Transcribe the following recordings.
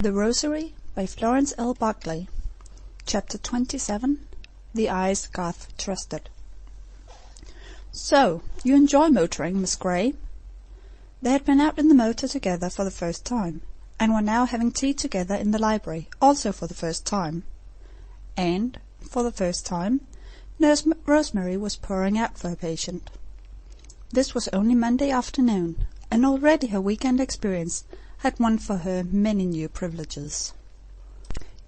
The Rosary by Florence Louisa Barclay. Chapter 27. The Eyes Garth Trusted. "So, you enjoy motoring, Miss Gray?" They had been out in the motor together for the first time, and were now having tea together in the library, also for the first time. And, for the first time, Nurse Rosemary was pouring out for her patient. This was only Monday afternoon, and already her week-end experience had won for her many new privileges.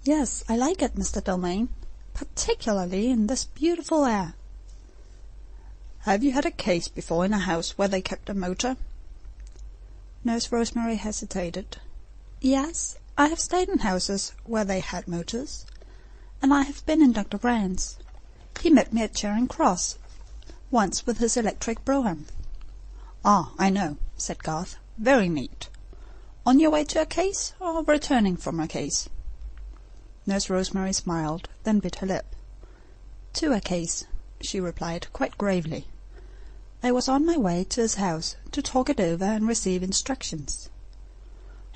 "Yes, I like it, Mr. Dalmain, particularly in this beautiful air." "Have you had a case before in a house where they kept a motor?" Nurse Rosemary hesitated. "Yes, I have stayed in houses where they had motors, and I have been in Dr. Brand's. He met me at Charing Cross once with his electric brougham." "Ah, I know," said Garth. "Very neat. On your way to a case, or returning from a case?" Nurse Rosemary smiled, then bit her lip. "To a case," she replied, quite gravely. "I was on my way to his house to talk it over and receive instructions."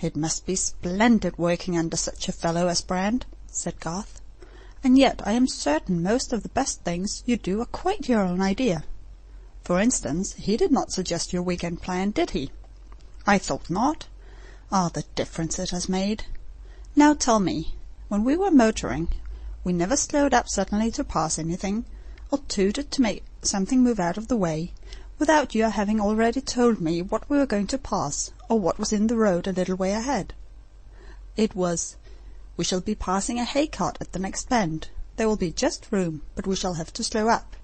"It must be splendid working under such a fellow as Brand," said Garth. "And yet I am certain most of the best things you do are quite your own idea. For instance, he did not suggest your week-end plan, did he?" "I thought not. Ah, the difference it has made! Now tell me, when we were motoring, we never slowed up suddenly to pass anything, or tooted to make something move out of the way, without your having already told me what we were going to pass, or what was in the road a little way ahead. It was, 'We shall be passing a hay-cart at the next bend. There will be just room, but we shall have to slow up.'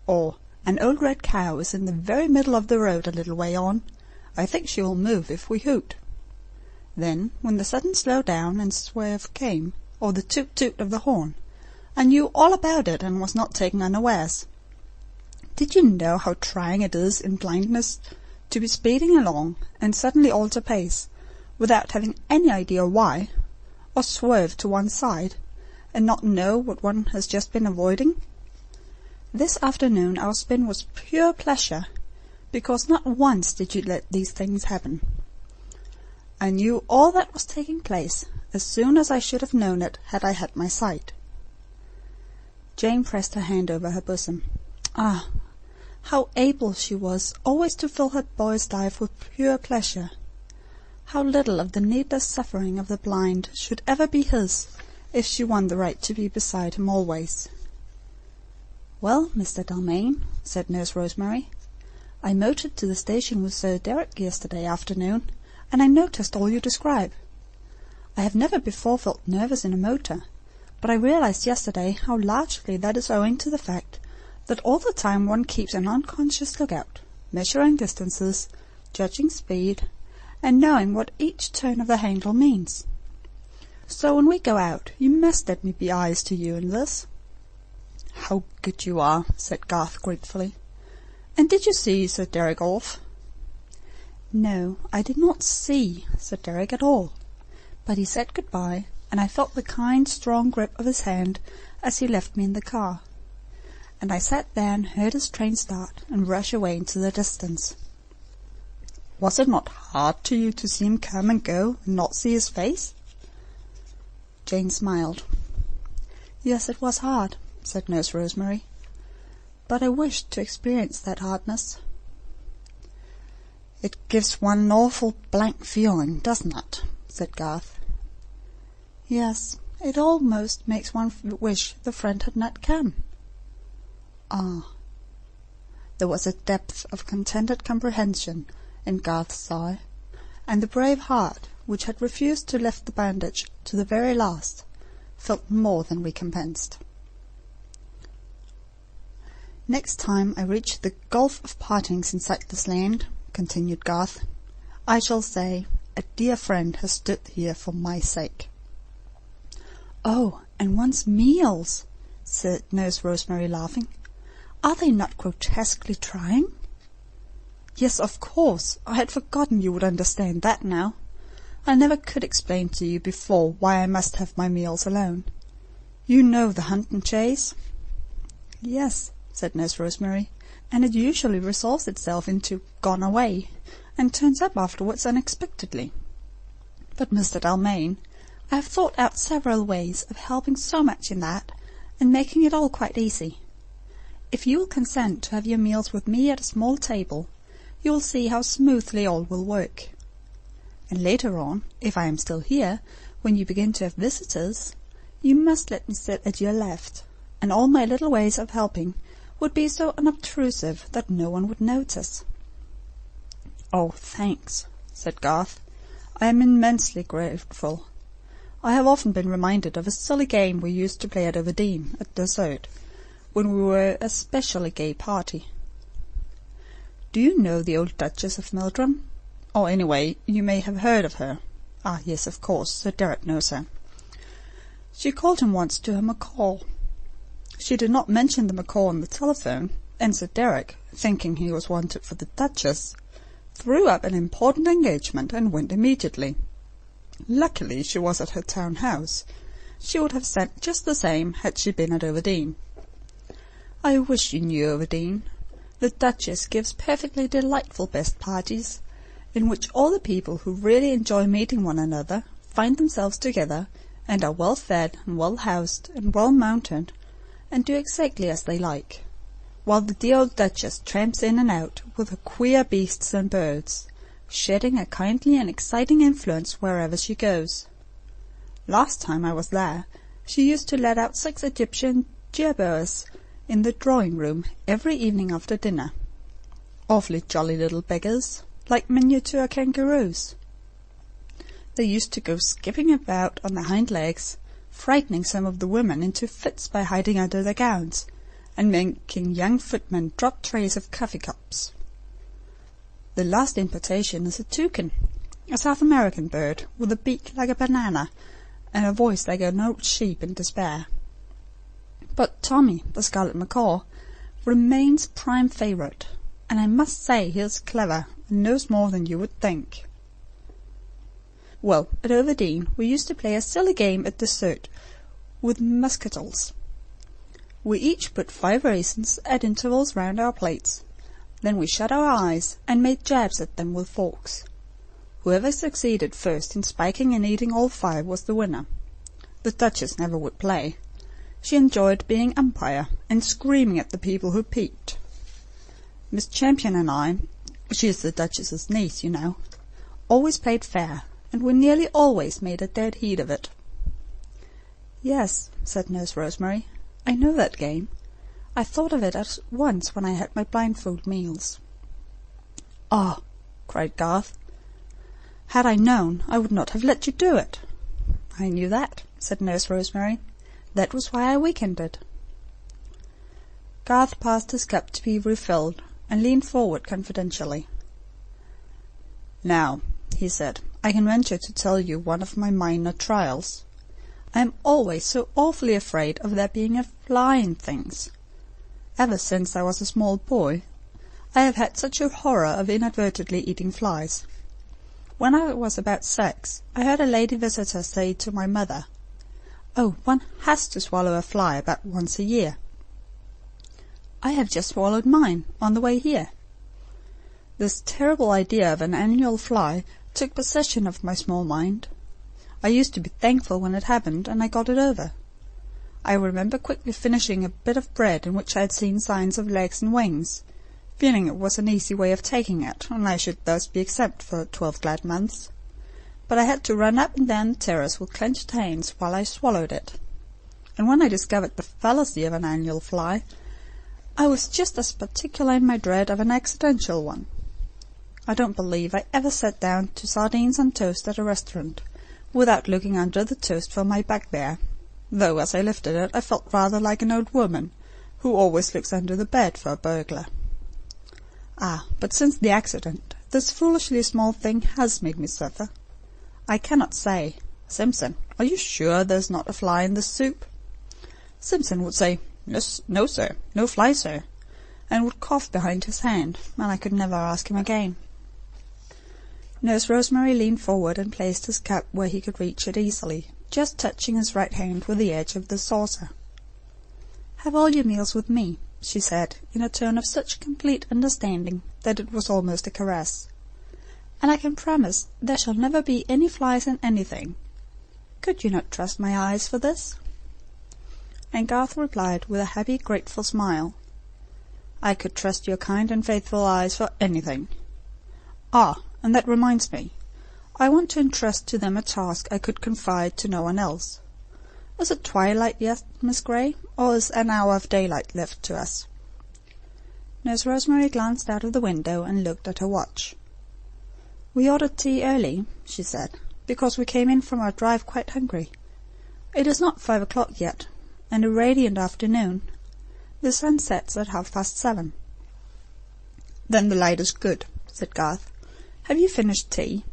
Or, 'An old red cow is in the very middle of the road a little way on. I think she will move if we hoot.' Then, when the sudden slow down and swerve came, or the toot-toot of the horn, I knew all about it and was not taken unawares. Did you know how trying it is in blindness to be speeding along and suddenly alter pace, without having any idea why, or swerve to one side, and not know what one has just been avoiding? This afternoon our spin was pure pleasure, because not once did you let these things happen. I knew all that was taking place, as soon as I should have known it had I had my sight." Jane pressed her hand over her bosom. Ah, how able she was always to fill her boy's life with pure pleasure! How little of the needless suffering of the blind should ever be his, if she won the right to be beside him always. "Well, Mr. Dalmain," said Nurse Rosemary, "I motored to the station with Sir Derek yesterday afternoon, and I noticed all you describe. I have never before felt nervous in a motor, but I realized yesterday how largely that is owing to the fact that all the time one keeps an unconscious lookout, measuring distances, judging speed, and knowing what each turn of the handle means. So when we go out, you must let me be eyes to you in this." "How good you are," said Garth gratefully. "And did you see Sir Derek off?" "No, I did not see Sir Derek at all, but he said good-bye, and I felt the kind, strong grip of his hand as he left me in the car. And I sat there and heard his train start and rush away into the distance." "Was it not hard to you to see him come and go and not see his face?" Jane smiled. "Yes, it was hard," said Nurse Rosemary, "but I wished to experience that hardness." "It gives one an awful blank feeling, doesn't it?" said Garth. "Yes, it almost makes one wish the friend had not come." "Ah." There was a depth of contented comprehension in Garth's sigh, and the brave heart, which had refused to lift the bandage to the very last, felt more than recompensed. "Next time I reach the gulf of partings in sightless land," continued Garth, "I shall say, 'A dear friend has stood here for my sake.'" "Oh, and one's meals," said Nurse Rosemary, laughing. "Are they not grotesquely trying?" "Yes, of course. I had forgotten you would understand that now. I never could explain to you before why I must have my meals alone. You know the hunt and chase?" "Yes," said Nurse Rosemary, "and it usually resolves itself into 'gone away,' and turns up afterwards unexpectedly. But, Mr. Dalmain, I have thought out several ways of helping so much in that, and making it all quite easy. If you will consent to have your meals with me at a small table, you will see how smoothly all will work. And later on, if I am still here, when you begin to have visitors, you must let me sit at your left, and all my little ways of helping would be so unobtrusive that no one would notice." "Oh, thanks," said Garth. "I am immensely grateful. I have often been reminded of a silly game we used to play at Overdene at dessert, when we were a specially gay party. Do you know the old Duchess of Meldrum? Or anyway, you may have heard of her. Ah, yes, of course, Sir Derek knows her. She called him once to her macaw. She did not mention the macaw on the telephone, and Sir Derek, thinking he was wanted for the Duchess, threw up an important engagement and went immediately. Luckily she was at her town house. She would have sent just the same had she been at Overdene. I wish you knew Overdene. The Duchess gives perfectly delightful best parties, in which all the people who really enjoy meeting one another find themselves together, and are well fed and well housed and well mounted, and do exactly as they like, while the dear old Duchess tramps in and out with her queer beasts and birds, shedding a kindly and exciting influence wherever she goes. Last time I was there, she used to let out 6 Egyptian jerboas in the drawing-room every evening after dinner. Awfully jolly little beggars, like miniature kangaroos. They used to go skipping about on their hind legs, frightening some of the women into fits by hiding under their gowns, and making young footmen drop trays of coffee cups. The last importation is a toucan, a South American bird, with a beak like a banana, and a voice like an old sheep in despair. But Tommy, the scarlet macaw, remains prime favourite, and I must say he is clever, and knows more than you would think. Well, at Overdene we used to play a silly game at dessert with muscatels. We each put 5 raisins at intervals round our plates. Then we shut our eyes and made jabs at them with forks. Whoever succeeded first in spiking and eating all 5 was the winner. The Duchess never would play. She enjoyed being umpire and screaming at the people who peeped. Miss Champion and I, she is the Duchess's niece, you know, always played fair, and we nearly always made a dead heat of it. "Yes," said Nurse Rosemary, "I know that game. I thought of it at once when I had my blindfold meals." "Ah!" cried Garth. "Had I known, I would not have let you do it." "I knew that," said Nurse Rosemary. "That was why I weakened it." Garth passed his cup to be refilled, and leaned forward confidentially. "Now," he said, "I can venture to tell you one of my minor trials. I am always so awfully afraid of there being a fly in things. Ever since I was a small boy, I have had such a horror of inadvertently eating flies. When I was about 6, I heard a lady visitor say to my mother, 'Oh, one has to swallow a fly about once a year.' I have just swallowed mine, on the way here. This terrible idea of an annual fly took possession of my small mind. I used to be thankful when it happened, and I got it over. I remember quickly finishing a bit of bread in which I had seen signs of legs and wings, feeling it was an easy way of taking it, and I should thus be exempt for 12 glad months. But I had to run up and down the terrace with clenched hands while I swallowed it. And when I discovered the fallacy of an annual fly, I was just as particular in my dread of an accidental one. I don't believe I ever sat down to sardines on toast at a restaurant without looking under the toast for my bugbear, though as I lifted it I felt rather like an old woman who always looks under the bed for a burglar. Ah, but since the accident, this foolishly small thing has made me suffer. I cannot say, 'Simpson, are you sure there's not a fly in this soup?' Simpson would say, 'No, sir, no fly, sir,' and would cough behind his hand, and I could never ask him again." Nurse Rosemary leaned forward and placed his cup where he could reach it easily, just touching his right hand with the edge of the saucer. "Have all your meals with me," she said, in a tone of such complete understanding that it was almost a caress, "and I can promise there shall never be any flies in anything. Could you not trust my eyes for this?" And Garth replied with a happy, grateful smile, "I could trust your kind and faithful eyes for anything. Ah, and that reminds me. I want to entrust to them a task I could confide to no one else. Is it twilight yet, Miss Gray, or is an hour of daylight left to us?" Nurse Rosemary glanced out of the window and looked at her watch. "We ordered tea early," she said, "because we came in from our drive quite hungry. It is not 5 o'clock yet, and a radiant afternoon. The sun sets at 7:30. "Then the light is good," said Garth. "Have you finished tea?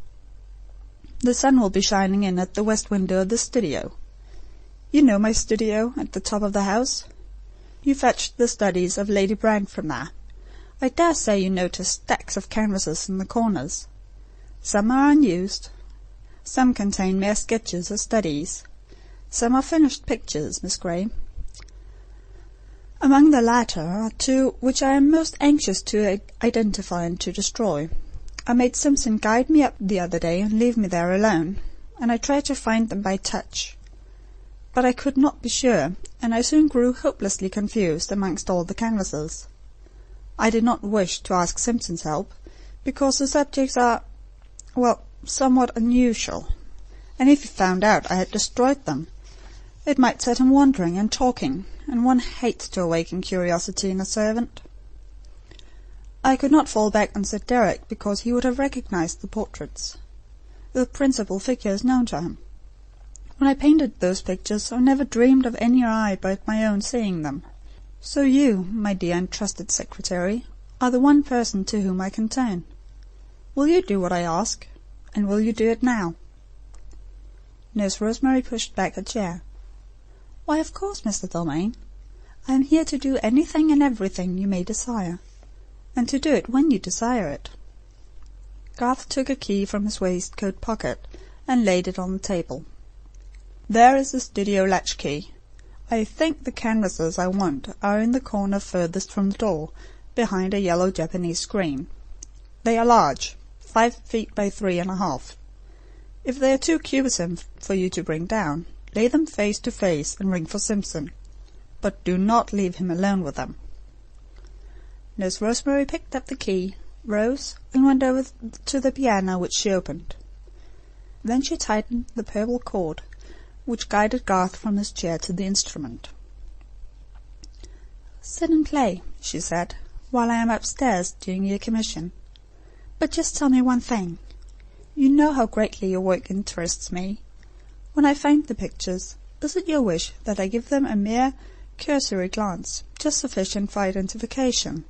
The sun will be shining in at the west window of the studio. You know my studio at the top of the house? You fetched the studies of Lady Brand from there. I dare say you noticed stacks of canvases in the corners. Some are unused. Some contain mere sketches or studies. Some are finished pictures, Miss Gray. Among the latter are 2 which I am most anxious to identify and to destroy. I made Simpson guide me up the other day and leave me there alone, and I tried to find them by touch. But I could not be sure, and I soon grew hopelessly confused amongst all the canvases. I did not wish to ask Simpson's help, because the subjects are, somewhat unusual, and if he found out I had destroyed them, it might set him wandering and talking, and one hates to awaken curiosity in a servant. I could not fall back on Sir Derek, because he would have recognized the portraits. The principal figure is known to him. When I painted those pictures, I never dreamed of any eye but my own seeing them. So you, my dear and trusted secretary, are the one person to whom I can turn. Will you do what I ask, and will you do it now?" Nurse Rosemary pushed back her chair. "Why, of course, Mr. Dalmain. I am here to do anything and everything you may desire, and to do it when you desire it." Garth took a key from his waistcoat pocket and laid it on the table. "There is the studio latch-key. I think the canvases I want are in the corner furthest from the door, behind a yellow Japanese screen. They are large, 5 feet by 3½ If they are too cumbersome for you to bring down, lay them face to face and ring for Simpson. But do not leave him alone with them." Nurse Rosemary picked up the key, rose, and went over to the piano, which she opened. Then she tightened the purple cord, which guided Garth from his chair to the instrument. "Sit and play," she said, "while I am upstairs doing your commission. But just tell me one thing. You know how greatly your work interests me. When I find the pictures, is it your wish that I give them a mere cursory glance, just sufficient for identification?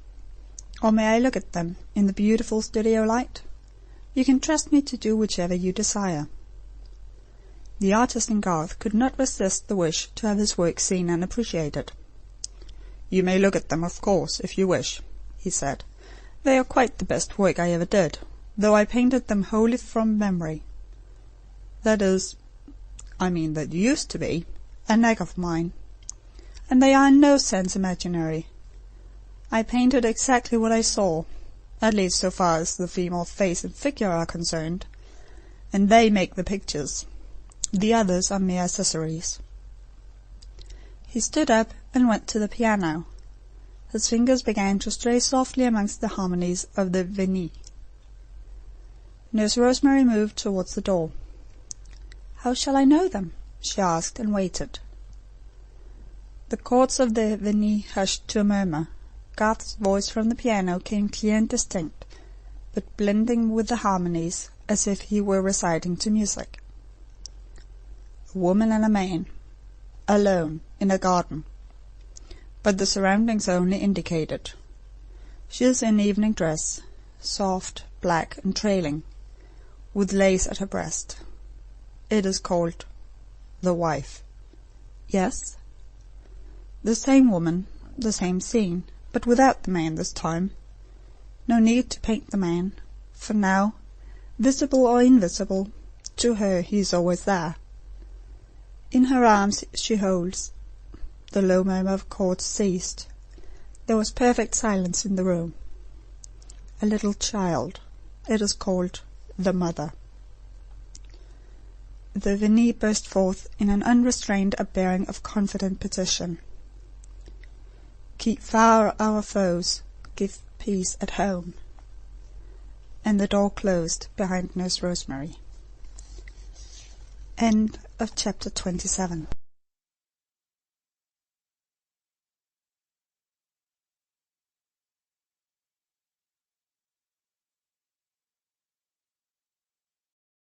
Or may I look at them in the beautiful studio light? You can trust me to do whichever you desire." The artist in Garth could not resist the wish to have his work seen and appreciated. "You may look at them, of course, if you wish," he said. "They are quite the best work I ever did, though I painted them wholly from memory. That used to be, a knack of mine, and they are in no sense imaginary. I painted exactly what I saw, at least so far as the female face and figure are concerned, and they make the pictures. The others are mere accessories." He stood up and went to the piano. His fingers began to stray softly amongst the harmonies of the Veni. Nurse Rosemary moved towards the door. "How shall I know them?" she asked, and waited. The chords of the Veni hushed to a murmur. Garth's voice from the piano came clear and distinct, but blending with the harmonies as if he were reciting to music. "A woman and a man, alone, in a garden. But the surroundings are only indicated. She is in evening dress, soft, black, and trailing, with lace at her breast. It is called The Wife." "Yes?" "The same woman, the same scene, but without the man this time. No need to paint the man, for now, visible or invisible, to her he is always there. In her arms she holds—" The low murmur of chords ceased. There was perfect silence in the room. "A little child. It is called The Mother." the Vinney burst forth in an unrestrained upbearing of confident petition. "Keep far our foes, give peace at home." And the door closed behind Nurse Rosemary. End of chapter 27.